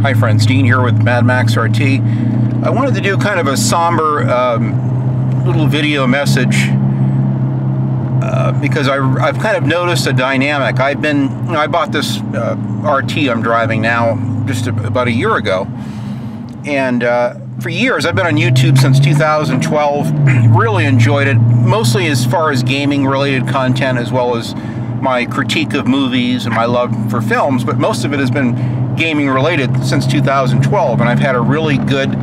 Hi friends, Dean here with Mad Max RT. I wanted to do kind of a somber little video message because I've kind of noticed a dynamic. I bought this RT I'm driving now just about a year ago, and for years I've been on YouTube since 2012. Really enjoyed it, mostly as far as gaming related content, as well as my critique of movies and my love for films, but most of it has been gaming related since 2012, and I've had a really good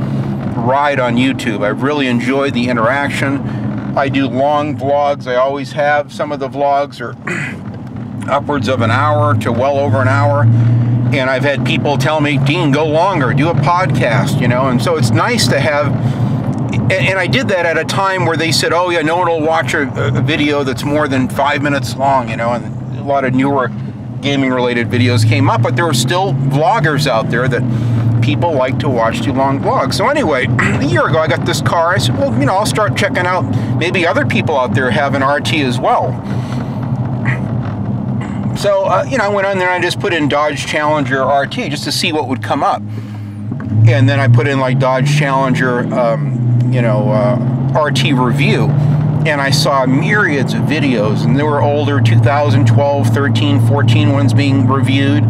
ride on YouTube. I've really enjoyed the interaction. I do long vlogs. I always have. Some of the vlogs are upwards of an hour to well over an hour, and I've had people tell me, Dean, go longer, do a podcast, you know. And so it's nice to have, and I did that at a time where they said, oh yeah, no one will watch a video that's more than 5 minutes long, you know, and a lot of newer gaming related videos came up, but there are still vloggers out there that people like to watch too long vlogs. So anyway, a year ago I got this car. I said, well, you know, I'll start checking out, maybe other people out there have an RT as well. So you know, I went on there and I just put in Dodge Challenger RT just to see what would come up, and then I put in like Dodge Challenger you know, RT review, and I saw myriads of videos, and there were older 2012, 13, 14 ones being reviewed,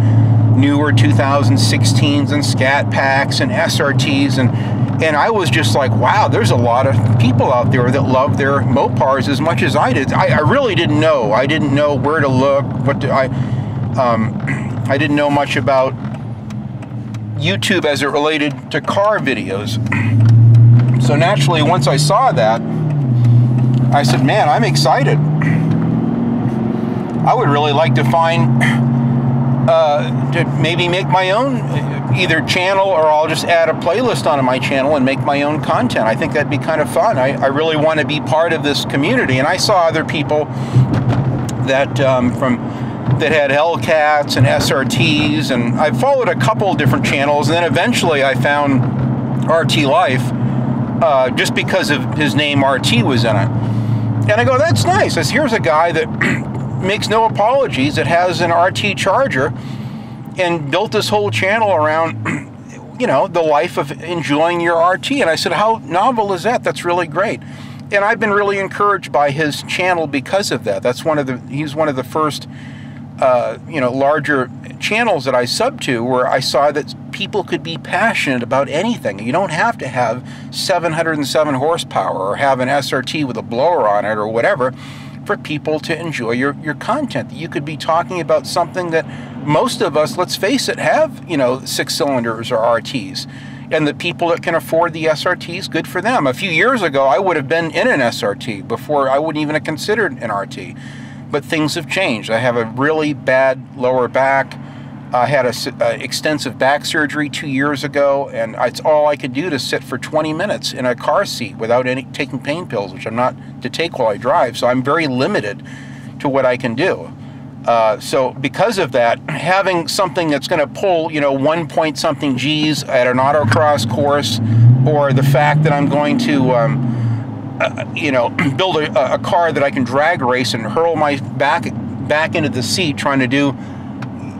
newer 2016s and scat packs and SRTs, and I was just like, wow, there's a lot of people out there that love their Mopars as much as I did. I really didn't know. I didn't know where to look. I didn't know much about YouTube as it related to car videos. So naturally, once I saw that, I said, man, I'm excited. I would really like to find, to maybe make my own either channel, or I'll just add a playlist onto my channel and make my own content. I think that'd be kind of fun. I really want to be part of this community. And I saw other people that that had Hellcats and SRTs, and I followed a couple different channels, and then eventually I found RT Life just because of his name RT was in it. And I go, that's nice. Here's a guy that makes no apologies, that has an RT Charger and built this whole channel around, you know, the life of enjoying your RT. And I said, how novel is that? That's really great. And I've been really encouraged by his channel because of that. That's he's one of the first, you know, larger channels that I sub to, where I saw that people could be passionate about anything. You don't have to have 707 horsepower or have an SRT with a blower on it or whatever for people to enjoy your content. You could be talking about something that most of us, let's face it, have, you know, 6 cylinders or RTs. And the people that can afford the SRTs, good for them. A few years ago, I would have been in an SRT before. I wouldn't even have considered an RT. But things have changed. I have a really bad lower back. I had a extensive back surgery 2 years ago, and it's all I could do to sit for 20 minutes in a car seat without taking pain pills, which I'm not to take while I drive. So I'm very limited to what I can do. So because of that, having something that's going to pull, you know, 1 point something G's at an autocross course, or the fact that I'm going to you know, build a car that I can drag race and hurl my back into the seat trying to do,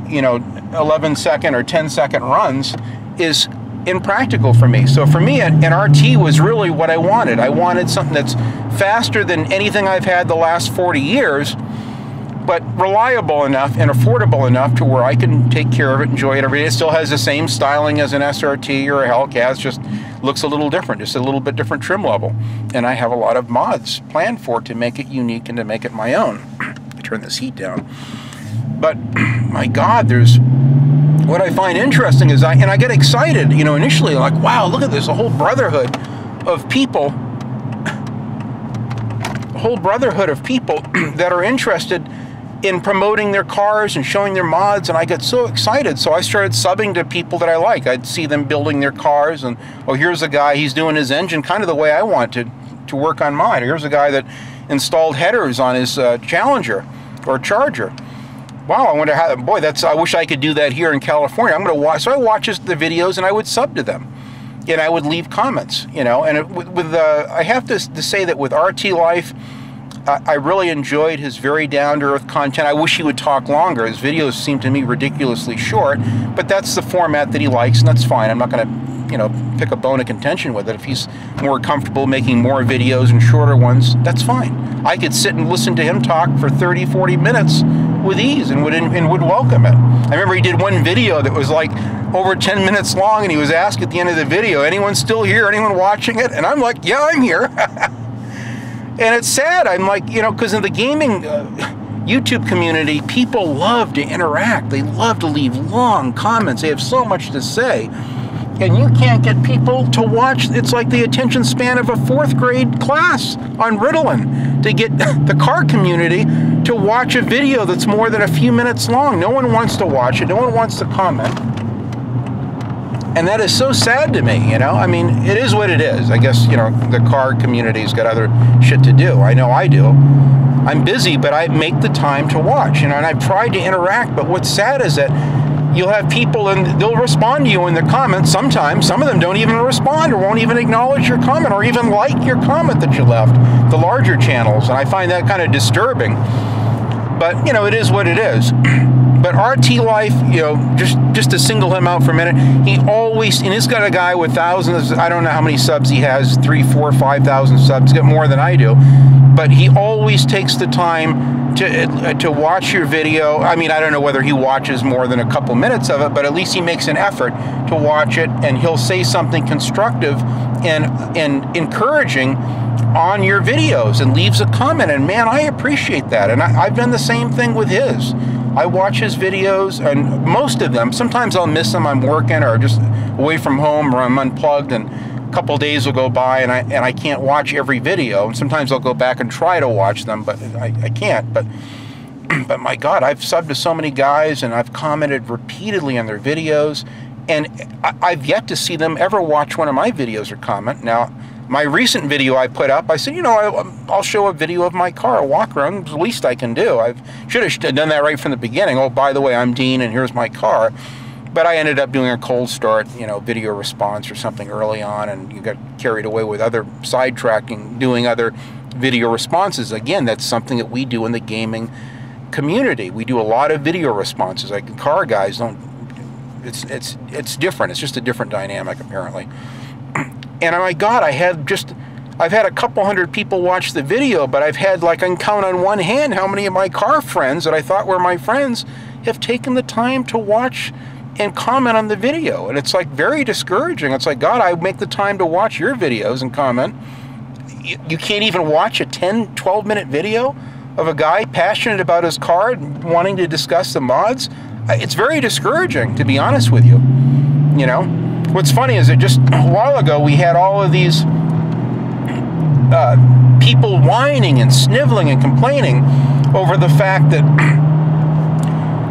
you know, 11-second or 10-second runs, is impractical for me. So for me, an RT was really what I wanted. I wanted something that's faster than anything I've had the last 40 years, but reliable enough and affordable enough to where I can take care of it, enjoy it every day. It still has the same styling as an SRT or a Hellcat. It just looks a little different, just a little bit different trim level. And I have a lot of mods planned for it to make it unique and to make it my own. Turn this heat down. But my God, what I find interesting is I get excited, you know, initially, like, wow, look at this, a whole brotherhood of people, that are interested in promoting their cars and showing their mods, and I get so excited. So I started subbing to people that I like. I'd see them building their cars, and, oh, here's a guy, he's doing his engine kind of the way I want to work on mine. Here's a guy that installed headers on his Challenger or Charger. Wow, I wonder how, boy, I wish I could do that here in California. I'm going to watch, so I watch the videos and I would sub to them. And I would leave comments, you know, and I have to say that with RT Life, I really enjoyed his very down-to-earth content. I wish he would talk longer. His videos seem to me ridiculously short, but that's the format that he likes, and that's fine. I'm not going to, you know, pick a bone of contention with it. If he's more comfortable making more videos and shorter ones, that's fine. I could sit and listen to him talk for 30, 40 minutes with ease and would welcome it. I remember he did one video that was like over 10 minutes long, and he was asked at the end of the video, anyone still here? Anyone watching it? And I'm like, yeah, I'm here. And it's sad. I'm like, you know, because in the gaming YouTube community, people love to interact. They love to leave long comments. They have so much to say. And you can't get people to watch. It's like the attention span of a 4th grade class on Ritalin to get the car community to watch a video that's more than a few minutes long. No one wants to watch it. No one wants to comment. And that is so sad to me, you know? I mean, it is what it is. I guess, you know, the car community's got other shit to do. I know I do. I'm busy, but I make the time to watch, you know, and I've tried to interact, but what's sad is that you'll have people and they'll respond to you in the comments. Sometimes, some of them don't even respond or won't even acknowledge your comment or even like your comment that you left, the larger channels, and I find that kind of disturbing. But, you know, it is what it is. But RT Life, you know, just to single him out for a minute, he always, and he's got a guy with thousands, I don't know how many subs he has, 3, 4, 5,000 subs, he's got more than I do, but he always takes the time to watch your video. I mean, I don't know whether he watches more than a couple minutes of it, but at least he makes an effort to watch it, and he'll say something constructive and encouraging on your videos and leaves a comment, and man, I appreciate that. And I've done the same thing with his. I watch his videos, and most of them, sometimes I'll miss them, I'm working or just away from home or I'm unplugged, and a couple days will go by and I can't watch every video. And sometimes I'll go back and try to watch them, but I can't. But my God, I've subbed to so many guys and I've commented repeatedly on their videos, and I've yet to see them ever watch one of my videos or comment. Now, my recent video I put up, I said, you know, I'll show a video of my car, a walk around. It's the least I can do. I should have done that right from the beginning. Oh, by the way, I'm Dean, and here's my car. But I ended up doing a cold start, you know, video response or something early on, and you got carried away with other sidetracking, doing other video responses. Again, that's something that we do in the gaming community. We do a lot of video responses. Like car guys don't. It's different. It's just a different dynamic, apparently. And oh my God, I've had a couple hundred people watch the video, but I've had, like, I can count on one hand how many of my car friends that I thought were my friends have taken the time to watch and comment on the video. And it's like very discouraging. It's like, God, I make the time to watch your videos and comment. You can't even watch a 10, 12-minute video of a guy passionate about his car and wanting to discuss the mods. It's very discouraging, to be honest with you. You know? What's funny is that just a while ago we had all of these people whining and sniveling and complaining over the fact that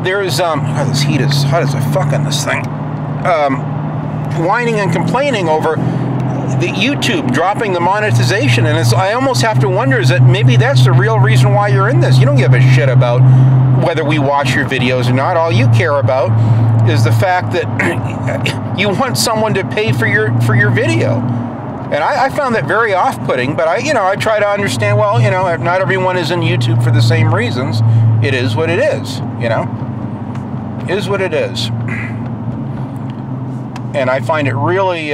there's oh, this heat is hot as a fuck on this thing. Whining and complaining over the YouTube dropping the monetization, and I almost have to wonder, is that maybe that's the real reason why you're in this? You don't give a shit about whether we watch your videos or not. All you care about is the fact that you want someone to pay for your video. And I found that very off-putting, but I try to understand, well, you know, not everyone is in YouTube for the same reasons. It is what it is, you know? It is what it is. And I find it really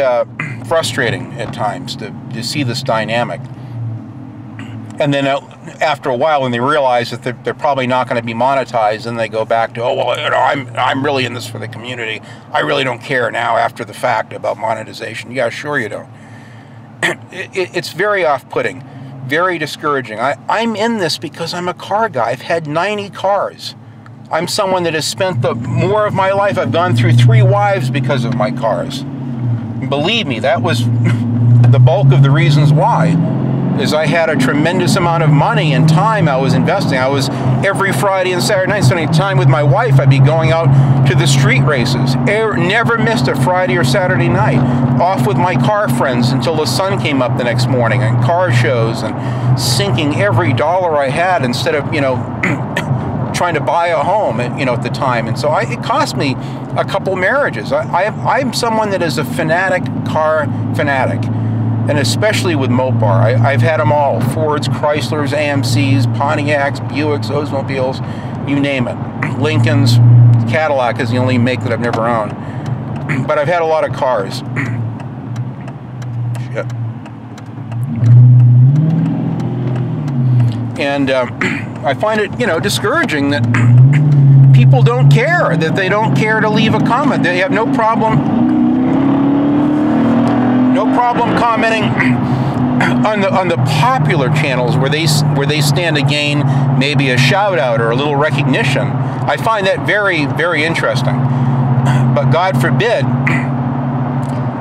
frustrating at times to see this dynamic. And then after a while, when they realize that they're probably not going to be monetized, then they go back to, oh, well, you know, I'm really in this for the community. I really don't care now after the fact about monetization. Yeah, sure you don't. It's very off-putting, very discouraging. I'm in this because I'm a car guy. I've had 90 cars. I'm someone that has spent more of my life. I've gone through 3 wives because of my cars. Believe me, that was the bulk of the reasons why. Is I had a tremendous amount of money and time I was investing. I was every Friday and Saturday night spending time with my wife. I'd be going out to the street races. Never missed a Friday or Saturday night. Off with my car friends until the sun came up the next morning, and car shows, and sinking every dollar I had instead of, you know, trying to buy a home, you know, at the time. And so it cost me a couple marriages. I'm someone that is a fanatic, car fanatic. and especially with Mopar. I've had them all: Fords, Chryslers, AMCs, Pontiacs, Buicks, Oldsmobiles, you name it. Lincolns. Cadillac is the only make that I've never owned. But I've had a lot of cars. Shit. And I find it, discouraging that people don't care, that they don't care to leave a comment. They have no problem commenting on the popular channels where they stand to gain maybe a shout out or a little recognition. I find that very, very interesting. But God forbid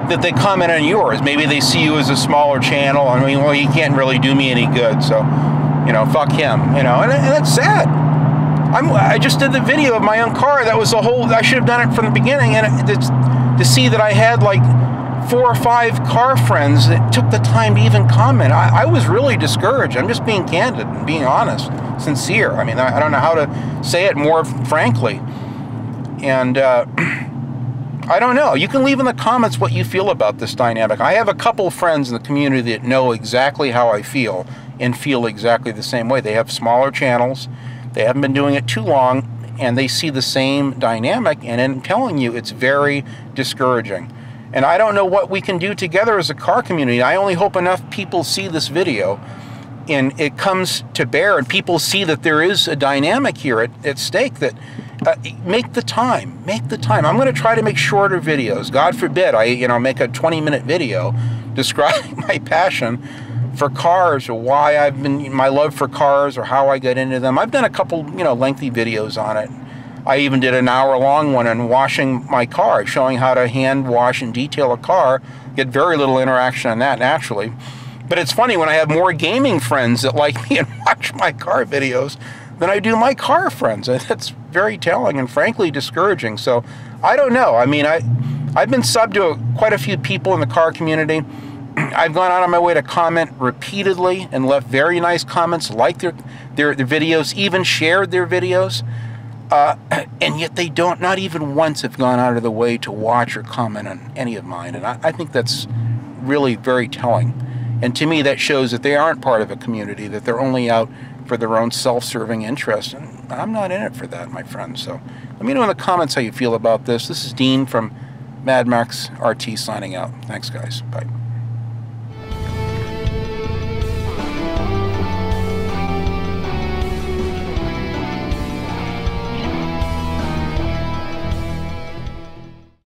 that they comment on yours. Maybe they see you as a smaller channel. I mean, well, he can't really do me any good, so fuck him. And it's sad. I just did the video of my own car. That was the whole. I should have done it from the beginning, and to see that I had like 4 or 5 car friends that took the time to even comment. I was really discouraged. I'm just being candid and being honest, sincere. I mean, I don't know how to say it more frankly. And I don't know. You can leave in the comments what you feel about this dynamic. I have a couple friends in the community that know exactly how I feel and feel exactly the same way. They have smaller channels. They haven't been doing it too long, and they see the same dynamic, and I'm telling you, it's very discouraging. And I don't know what we can do together as a car community. I only hope enough people see this video and it comes to bear and people see that there is a dynamic here at stake, that make the time. I'm going to try to make shorter videos. God forbid I make a 20-minute video describing my passion for cars, or why my love for cars, or how I got into them. I've done a couple lengthy videos on it. I even did an hour-long one on washing my car, showing how to hand wash and detail a car. Get very little interaction on that, naturally. But it's funny when I have more gaming friends that like me and watch my car videos than I do my car friends. That's very telling and frankly discouraging. So I don't know. I mean, I've been subbed to quite a few people in the car community. I've gone out of my way to comment repeatedly and left very nice comments, liked their videos, even shared their videos. And yet they not even once have gone out of the way to watch or comment on any of mine. And I think that's really very telling. And to me, that shows that they aren't part of a community, that they're only out for their own self-serving interest. And I'm not in it for that, my friends. So let me know in the comments how you feel about this. This is Dean from Mad Max RT signing out. Thanks, guys. Bye.